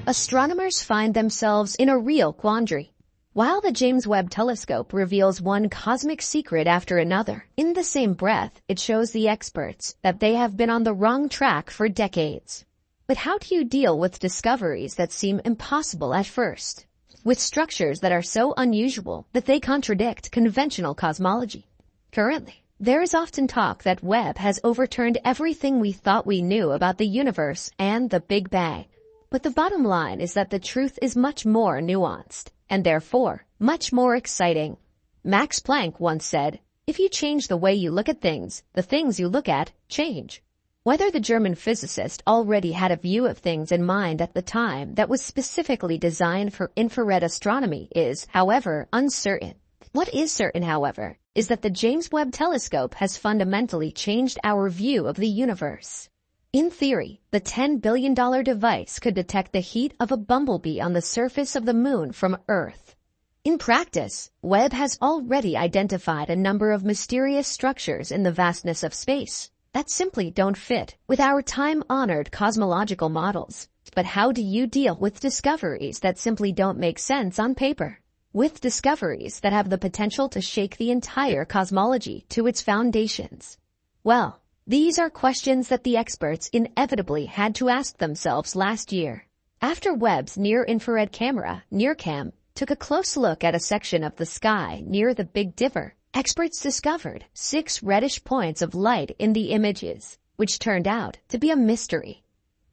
Astronomers find themselves in a real quandary. While the James Webb telescope reveals one cosmic secret after another, in the same breath, it shows the experts that they have been on the wrong track for decades. But how do you deal with discoveries that seem impossible at first? With structures that are so unusual that they contradict conventional cosmology? Currently, there is often talk that Webb has overturned everything we thought we knew about the universe and the Big Bang. But the bottom line is that the truth is much more nuanced, and therefore, much more exciting. Max Planck once said, "If you change the way you look at things, the things you look at change." Whether the German physicist already had a view of things in mind at the time that was specifically designed for infrared astronomy is, however, uncertain. What is certain, however, is that the James Webb telescope has fundamentally changed our view of the universe. In theory, the $10 billion device could detect the heat of a bumblebee on the surface of the moon from Earth. In practice, Webb has already identified a number of mysterious structures in the vastness of space that simply don't fit with our time-honored cosmological models. But how do you deal with discoveries that simply don't make sense on paper? With discoveries that have the potential to shake the entire cosmology to its foundations? Well, these are questions that the experts inevitably had to ask themselves last year. After Webb's near-infrared camera, NIRCam, took a close look at a section of the sky near the Big Dipper, experts discovered 6 reddish points of light in the images, which turned out to be a mystery.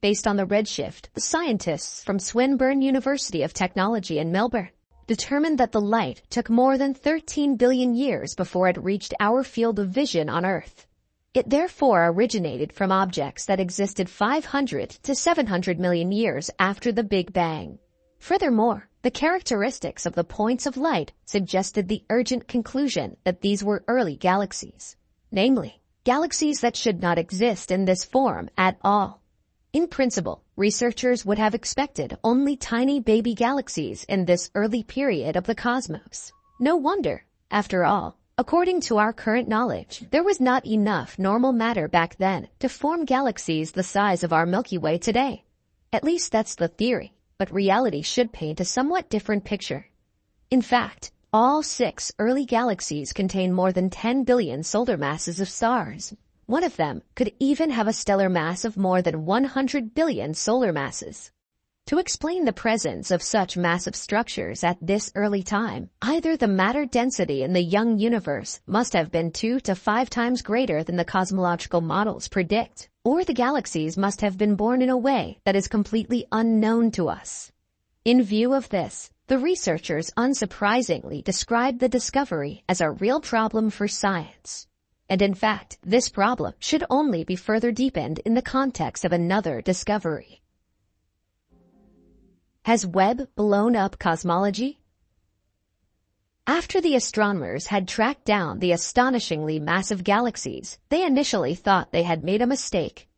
Based on the redshift, the scientists from Swinburne University of Technology in Melbourne determined that the light took more than 13 billion years before it reached our field of vision on Earth. It therefore originated from objects that existed 500 to 700 million years after the Big Bang. Furthermore, the characteristics of the points of light suggested the urgent conclusion that these were early galaxies, namely, galaxies that should not exist in this form at all. In principle, researchers would have expected only tiny baby galaxies in this early period of the cosmos. No wonder, after all, according to our current knowledge, there was not enough normal matter back then to form galaxies the size of our Milky Way today. At least that's the theory, but reality should paint a somewhat different picture. In fact, all 6 early galaxies contain more than 10 billion solar masses of stars. One of them could even have a stellar mass of more than 100 billion solar masses. To explain the presence of such massive structures at this early time, either the matter density in the young universe must have been 2 to 5 times greater than the cosmological models predict, or the galaxies must have been born in a way that is completely unknown to us. In view of this, the researchers unsurprisingly described the discovery as a real problem for science. And in fact, this problem should only be further deepened in the context of another discovery. Has Webb blown up cosmology? After the astronomers had tracked down the astonishingly massive galaxies, they initially thought they had made a mistake.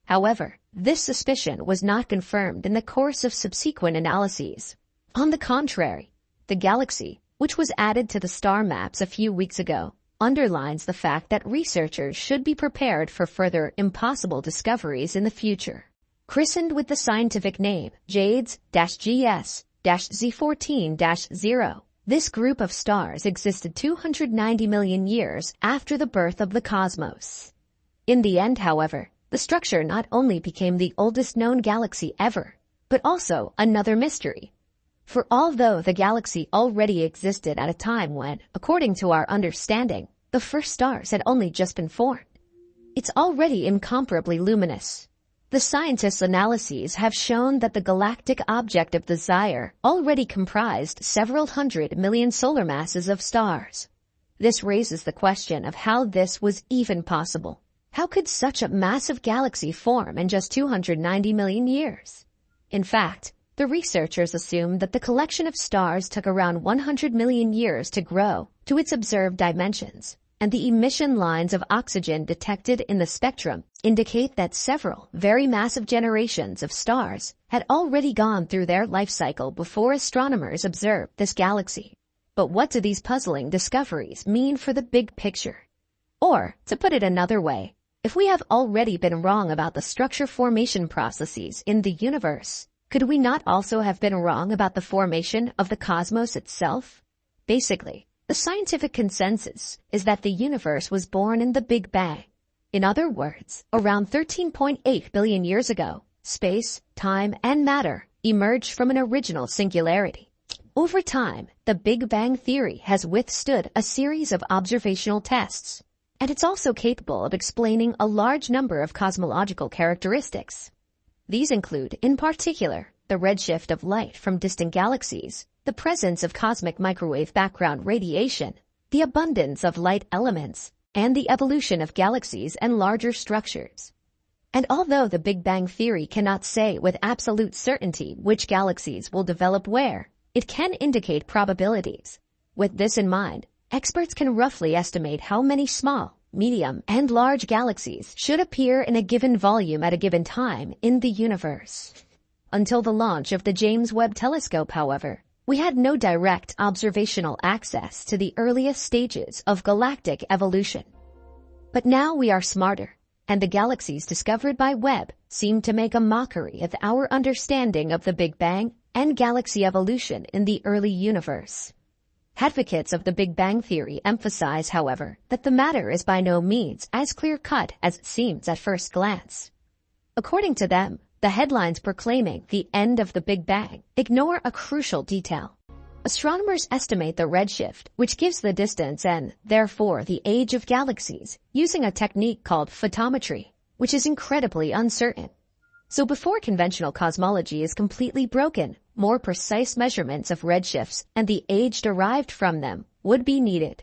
However, this suspicion was not confirmed in the course of subsequent analyses. On the contrary, the galaxy, which was added to the star maps a few weeks ago, underlines the fact that researchers should be prepared for further impossible discoveries in the future. Christened with the scientific name JADES-GS-Z14-0, this group of stars existed 290 million years after the birth of the cosmos. In the end, however, the structure not only became the oldest known galaxy ever, but also another mystery. For although the galaxy already existed at a time when, according to our understanding, the first stars had only just been formed, it's already incomparably luminous. The scientists' analyses have shown that the galactic object of desire already comprised several 100 million solar masses of stars. This raises the question of how this was even possible. How could such a massive galaxy form in just 290 million years? In fact, the researchers assume that the collection of stars took around 100 million years to grow to its observed dimensions, and the emission lines of oxygen detected in the spectrum indicate that several very massive generations of stars had already gone through their life cycle before astronomers observed this galaxy. But what do these puzzling discoveries mean for the big picture? Or, to put it another way, if we have already been wrong about the structure formation processes in the universe, Could we not also have been wrong about the formation of the cosmos itself? Basically, the scientific consensus is that the universe was born in the Big Bang. In other words, around 13.8 billion years ago, space, time, and matter emerged from an original singularity. Over time, the Big Bang theory has withstood a series of observational tests, and it's also capable of explaining a large number of cosmological characteristics. These include, in particular, the redshift of light from distant galaxies, the presence of cosmic microwave background radiation, the abundance of light elements, and the evolution of galaxies and larger structures. And although the Big Bang theory cannot say with absolute certainty which galaxies will develop where, it can indicate probabilities. With this in mind, experts can roughly estimate how many small, medium, and large galaxies should appear in a given volume at a given time in the universe. Until the launch of the James Webb telescope, however, we had no direct observational access to the earliest stages of galactic evolution. But now we are smarter, and the galaxies discovered by Webb seem to make a mockery of our understanding of the Big Bang and galaxy evolution in the early universe. Advocates of the Big Bang theory emphasize, however, that the matter is by no means as clear-cut as it seems at first glance. According to them, the headlines proclaiming the end of the Big Bang ignore a crucial detail. Astronomers estimate the redshift, which gives the distance and, therefore, the age of galaxies, using a technique called photometry, which is incredibly uncertain. So before conventional cosmology is completely broken, more precise measurements of redshifts and the age derived from them would be needed.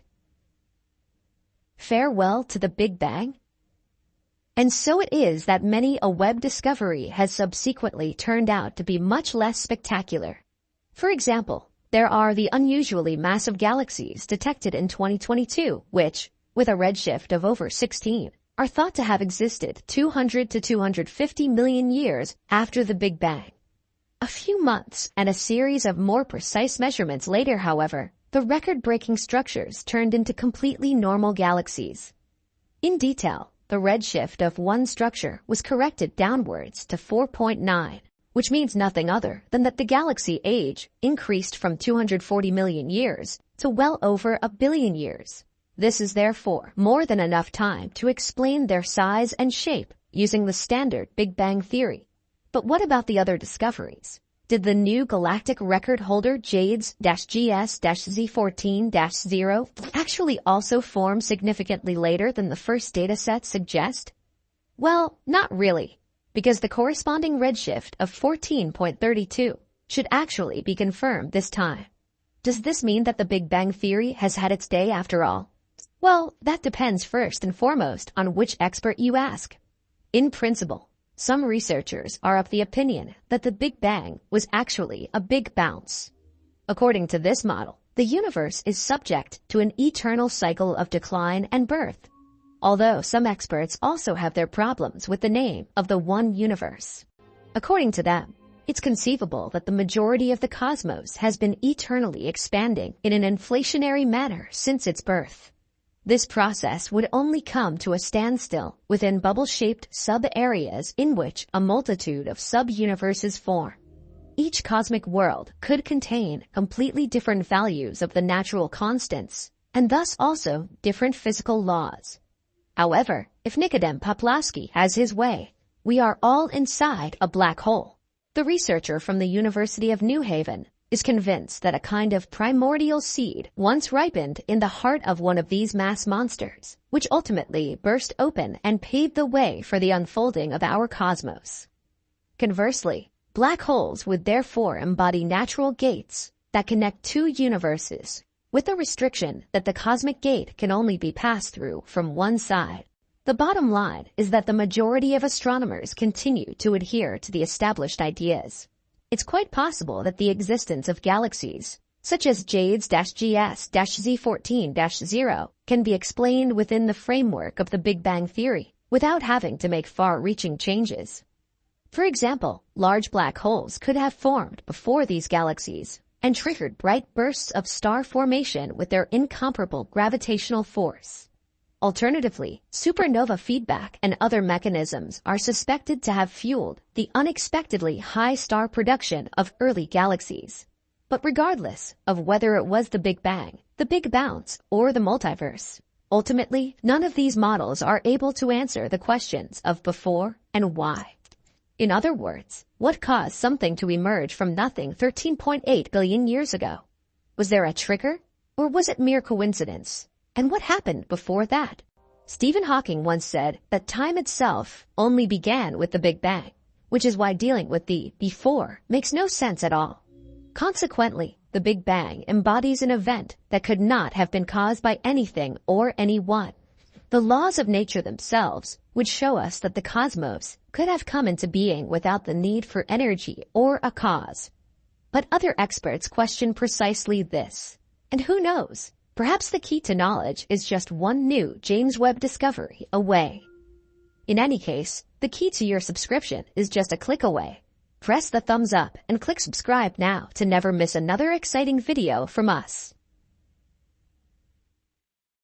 Farewell to the Big Bang? And so it is that many a Webb discovery has subsequently turned out to be much less spectacular. For example, there are the unusually massive galaxies detected in 2022, which, with a redshift of over 16, are thought to have existed 200 to 250 million years after the Big Bang. A few months and a series of more precise measurements later, however, the record-breaking structures turned into completely normal galaxies. In detail, the redshift of one structure was corrected downwards to 4.9, which means nothing other than that the galaxy age increased from 240 million years to well over a billion years. This is therefore more than enough time to explain their size and shape using the standard Big Bang theory. But what about the other discoveries? Did the new galactic record holder JADES-GS-Z14-0 actually also form significantly later than the first datasets suggest? Well, not really, because the corresponding redshift of 14.32 should actually be confirmed this time. Does this mean that the Big Bang theory has had its day after all? Well, that depends first and foremost on which expert you ask. In principle, some researchers are of the opinion that the Big Bang was actually a big bounce. According to this model, the universe is subject to an eternal cycle of decline and birth, although some experts also have their problems with the name of the one universe. According to them, it's conceivable that the majority of the cosmos has been eternally expanding in an inflationary manner since its birth. This process would only come to a standstill within bubble-shaped sub-areas in which a multitude of sub-universes form. Each cosmic world could contain completely different values of the natural constants, and thus also different physical laws. However, if Nikodem Poplawski has his way, we are all inside a black hole. The researcher from the University of New Haven is convinced that a kind of primordial seed once ripened in the heart of one of these mass monsters, which ultimately burst open and paved the way for the unfolding of our cosmos. Conversely, black holes would therefore embody natural gates that connect two universes, with the restriction that the cosmic gate can only be passed through from one side. The bottom line is that the majority of astronomers continue to adhere to the established ideas. It's quite possible that the existence of galaxies, such as JADES-GS-Z14-0, can be explained within the framework of the Big Bang theory without having to make far-reaching changes. For example, large black holes could have formed before these galaxies and triggered bright bursts of star formation with their incomparable gravitational force. Alternatively, supernova feedback and other mechanisms are suspected to have fueled the unexpectedly high star production of early galaxies. But regardless of whether it was the Big Bang, the Big Bounce, or the multiverse, ultimately, none of these models are able to answer the questions of before and why. In other words, what caused something to emerge from nothing 13.8 billion years ago? Was there a trigger, or was it mere coincidence? And what happened before that? Stephen Hawking once said that time itself only began with the Big Bang, which is why dealing with the before makes no sense at all. Consequently, the Big Bang embodies an event that could not have been caused by anything or anyone. The laws of nature themselves would show us that the cosmos could have come into being without the need for energy or a cause. But other experts question precisely this. And who knows? Perhaps the key to knowledge is just one new James Webb discovery away. In any case, the key to your subscription is just a click away. Press the thumbs up and click subscribe now to never miss another exciting video from us.